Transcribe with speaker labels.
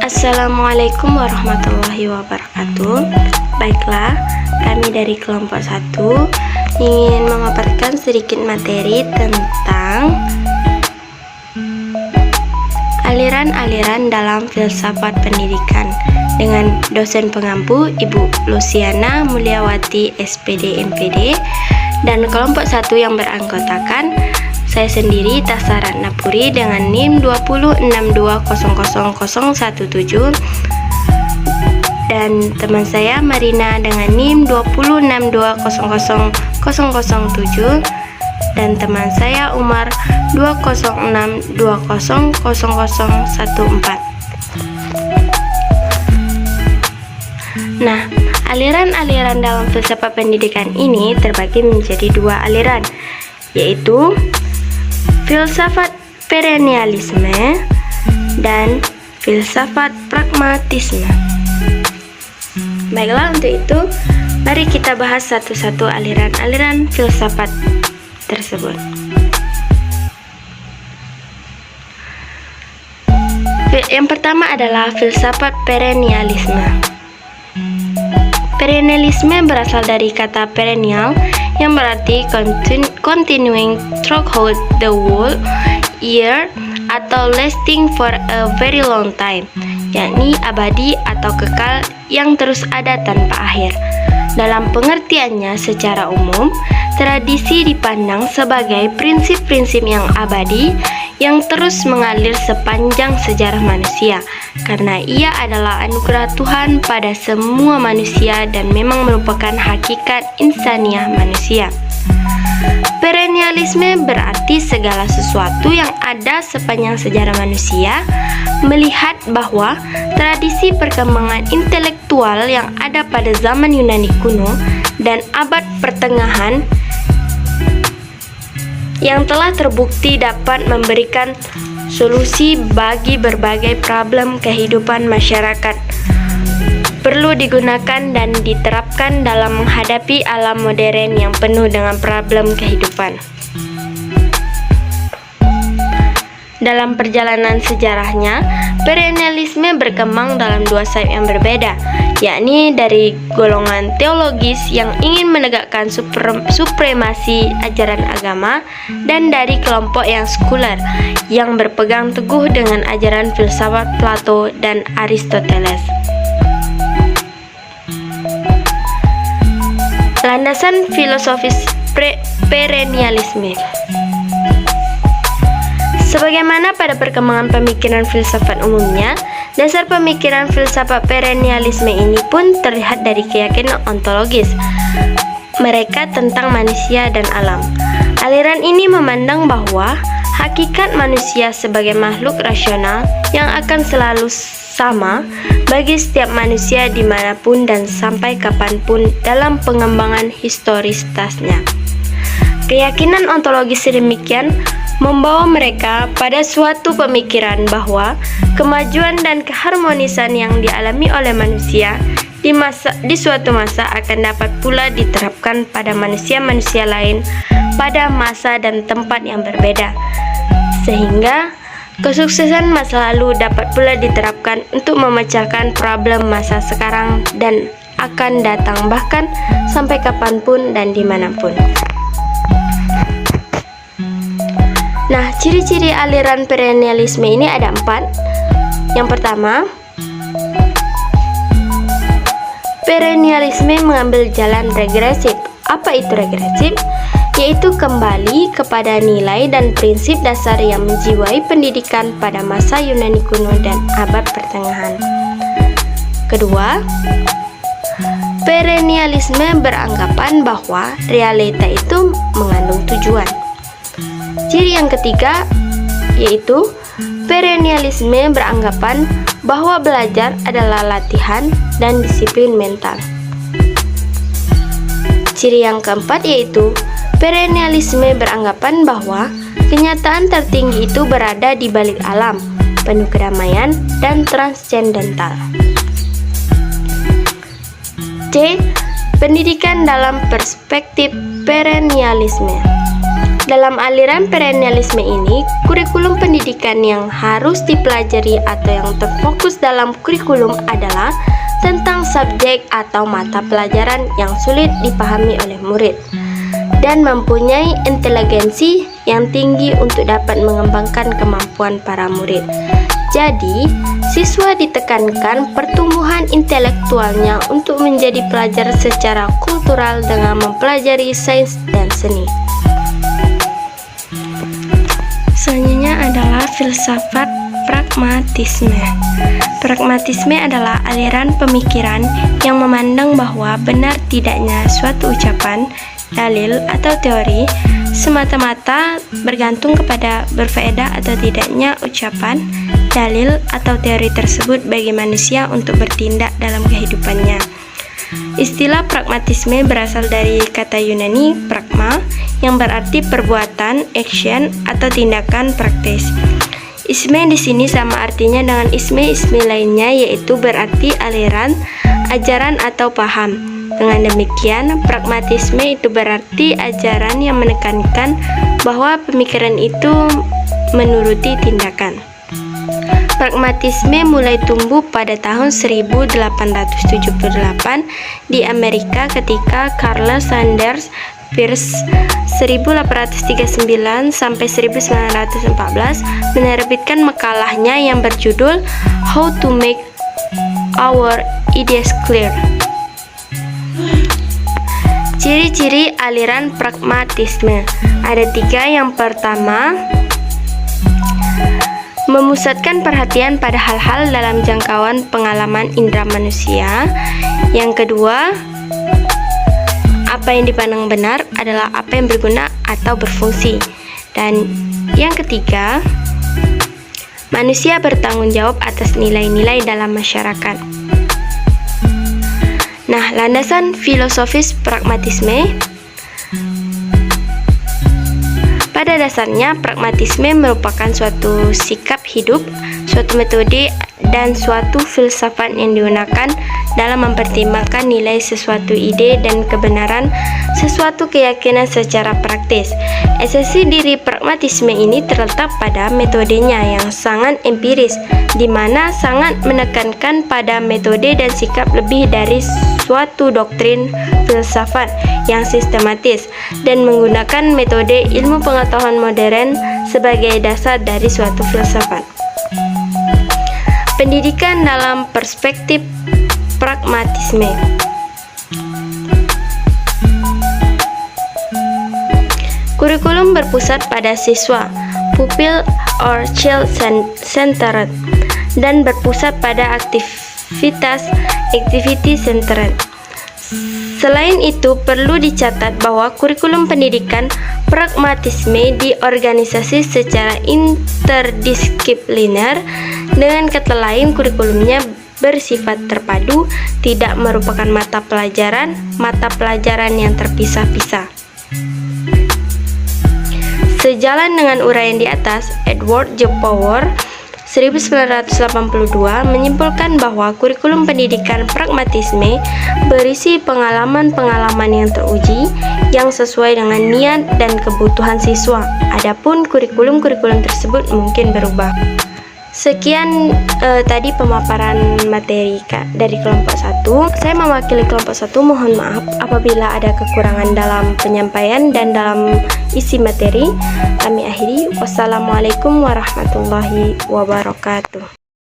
Speaker 1: Assalamualaikum warahmatullahi wabarakatuh. Baiklah, kami dari kelompok 1 ingin memaparkan sedikit materi tentang aliran-aliran dalam filsafat pendidikan dengan dosen pengampu Ibu Luciana Mulyawati SPD MPD dan kelompok 1 yang beranggotakan saya sendiri Tasya Ratnapuri dengan NIM 206200017 dan teman saya Marina dengan NIM 206200007 dan teman saya Umar 206200014. Nah, aliran-aliran dalam filsafat pendidikan ini terbagi menjadi 2 aliran, yaitu filsafat perennialisme dan filsafat pragmatisme. Baiklah, untuk itu mari kita bahas satu-satu aliran-aliran filsafat tersebut. Yang pertama adalah filsafat perennialisme. Perennialisme berasal dari kata perennial yang berarti continuing throughout the whole year atau lasting for a very long time, yakni abadi atau kekal yang terus ada tanpa akhir. Dalam pengertiannya secara umum, tradisi dipandang sebagai prinsip-prinsip yang abadi yang terus mengalir sepanjang sejarah manusia, karena ia adalah anugerah Tuhan pada semua manusia dan memang merupakan hakikat insaniah manusia. Perennialisme berarti segala sesuatu yang ada sepanjang sejarah manusia, melihat bahwa tradisi perkembangan intelektual yang ada pada zaman Yunani kuno dan abad pertengahan yang telah terbukti dapat memberikan solusi bagi berbagai problem kehidupan masyarakat perlu digunakan dan diterapkan dalam menghadapi alam modern yang penuh dengan problem kehidupan. Dalam perjalanan sejarahnya, perennialisme berkembang dalam 2 sayap yang berbeda, yakni dari golongan teologis yang ingin menegakkan supremasi ajaran agama dan dari kelompok yang sekuler yang berpegang teguh dengan ajaran filsafat Plato dan Aristoteles. Landasan filosofis perennialisme. Sebagaimana pada perkembangan pemikiran filsafat umumnya, dasar pemikiran filsafat perennialisme ini pun terlihat dari keyakinan ontologis mereka tentang manusia dan alam. Aliran ini memandang bahwa hakikat manusia sebagai makhluk rasional yang akan selalu sama bagi setiap manusia dimanapun dan sampai kapanpun dalam pengembangan historisitasnya. Keyakinan ontologis sedemikian membawa mereka pada suatu pemikiran bahwa kemajuan dan keharmonisan yang dialami oleh manusia di suatu masa akan dapat pula diterapkan pada manusia-manusia lain pada masa dan tempat yang berbeda, sehingga kesuksesan masa lalu dapat pula diterapkan untuk memecahkan problem masa sekarang dan akan datang bahkan sampai kapanpun dan dimanapun. Nah, ciri-ciri aliran perennialisme ini ada 4. Yang pertama, perennialisme mengambil jalan regresif. Apa itu regresif? Yaitu kembali kepada nilai dan prinsip dasar yang menjiwai pendidikan pada masa Yunani kuno dan abad pertengahan. Kedua, perennialisme beranggapan bahwa realita itu mengandung tujuan. Ciri yang ketiga yaitu perennialisme beranggapan bahwa belajar adalah latihan dan disiplin mental. Ciri yang keempat yaitu perennialisme beranggapan bahwa kenyataan tertinggi itu berada di balik alam, penuh kedamaian dan transcendental. C. Pendidikan dalam perspektif perennialisme. Dalam aliran perennialisme ini, kurikulum pendidikan yang harus dipelajari atau yang terfokus dalam kurikulum adalah tentang subjek atau mata pelajaran yang sulit dipahami oleh murid dan mempunyai inteligensi yang tinggi untuk dapat mengembangkan kemampuan para murid. Jadi, siswa ditekankan pertumbuhan intelektualnya untuk menjadi pelajar secara kultural dengan mempelajari sains dan seni. Selanjutnya adalah filsafat pragmatisme. Pragmatisme adalah aliran pemikiran yang memandang bahwa benar tidaknya suatu ucapan, dalil, atau teori semata-mata bergantung kepada berfaedah atau tidaknya ucapan, dalil, atau teori tersebut bagi manusia untuk bertindak dalam kehidupannya. Istilah pragmatisme berasal dari kata Yunani pragma yang berarti perbuatan, action, atau tindakan praktis. Isme di sini sama artinya dengan isme-isme lainnya, yaitu berarti aliran, ajaran, atau paham. Dengan demikian, pragmatisme itu berarti ajaran yang menekankan bahwa pemikiran itu menuruti tindakan. Pragmatisme mulai tumbuh pada tahun 1878 di Amerika ketika Charles Sanders Peirce 1839 sampai 1914 menerbitkan makalahnya yang berjudul How to Make Our Ideas Clear. Ciri-ciri aliran pragmatisme ada 3. Yang pertama, memusatkan perhatian pada hal-hal dalam jangkauan pengalaman indera manusia. Yang kedua, apa yang dipandang benar adalah apa yang berguna atau berfungsi. Dan yang ketiga, manusia bertanggung jawab atas nilai-nilai dalam masyarakat. Nah, landasan filosofis pragmatisme. Pada dasarnya, pragmatisme merupakan suatu sikap hidup, suatu metode, dan suatu filsafat yang digunakan dalam mempertimbangkan nilai sesuatu ide dan kebenaran sesuatu keyakinan secara praktis. Esensi diri pragmatisme ini terletak pada metodenya yang sangat empiris, di mana sangat menekankan pada metode dan sikap lebih dari suatu doktrin filsafat yang sistematis, dan menggunakan metode ilmu pengetahuan modern sebagai dasar dari suatu filsafat. Pendidikan dalam perspektif pragmatisme. Kurikulum berpusat pada siswa, pupil or child centered, dan berpusat pada activity centered. Selain itu, perlu dicatat bahwa kurikulum pendidikan pragmatisme diorganisasi secara interdisipliner. Dengan kata lain, kurikulumnya bersifat terpadu, tidak merupakan mata pelajaran yang terpisah-pisah. Sejalan dengan uraian di atas, Edward J. Power 1982 menyimpulkan bahwa kurikulum pendidikan pragmatisme berisi pengalaman-pengalaman yang teruji yang sesuai dengan niat dan kebutuhan siswa. Adapun kurikulum tersebut mungkin berubah. Sekian tadi pemaparan materi dari kelompok 1. Saya mewakili kelompok 1, mohon maaf apabila ada kekurangan dalam penyampaian dan dalam isi materi. Kami akhiri. Wassalamualaikum warahmatullahi wabarakatuh.